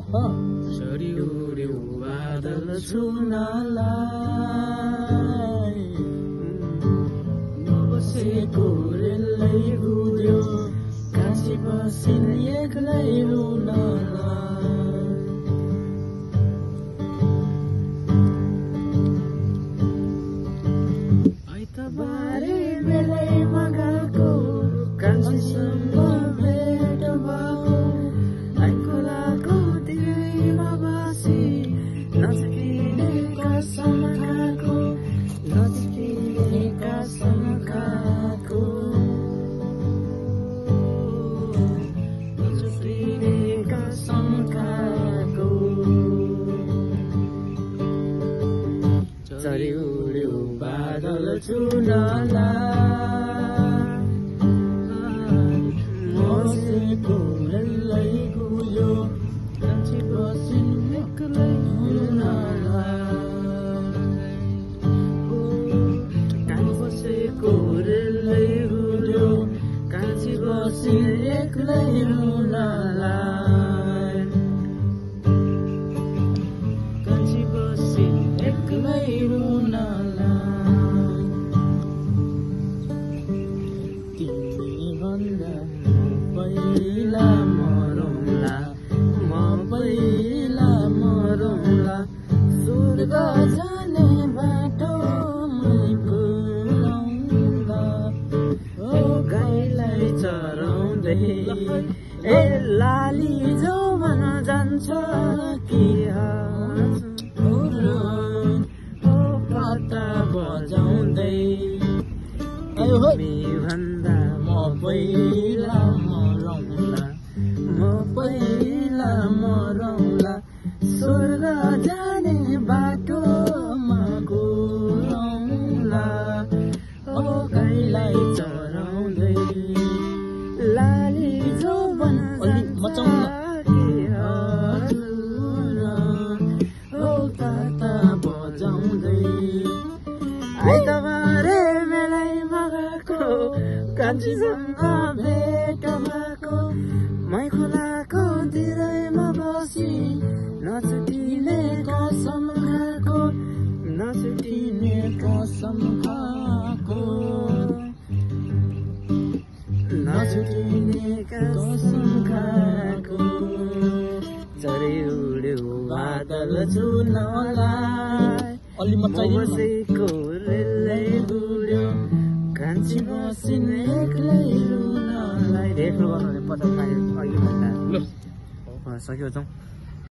चढी उड्यो बादल छुनलाई नबसेको रेलै उड्यो काँची बसिन एक्लै रुनलाई आइतबारे बेलैमा गएको कान्छीसँग भेट भएको आइकोलाको दिलैमा बसी नजिकिने कसम खाएको नजिकिने कसम खाएको नजिकिने कसम खाएको चढी उड्यो बादल छुनलाई मसेको रेलै गयो कान्छी बसिन एक्लै रुनलाई बसेको रेलै गयो कान्छी बसिन एक्लै रुनलाई कान्छी बसिन एक्लै रुनलाई तिमी भन्दा पहिला मरौँला म पहिला मरौँला स्वर्ग जाने बाटो भुलौँला ओ गाईलाई चराउँदै ए लाली जौवन जान्छ कि ओ पत्ता बजाउँदै तिमी भन्दा म पहिला मरौँला म पहिला मरौँला स्वर्ग जाने बाटोमा गरौँला ओ गाईलाई चराउँदै लाली जौवन मचाउँला कि हजुर ओ पत्ता बजाउँदै आइतबारे बेलैमा गएको कान्छीसँग भेट भएको मै खोलाको तिरैमा बसी नछुटिने कसम खाएको नछुटिने कसम खाएको नछुटिने कसम खाएको चढी उड्यो बादल छुनलाई बसेको रेलै उड्यो कान्छी बसिन एक्लै रुनलाई देख्नु गर्नु पत्ता पायो अघि भन्दा सक्यो जाउँ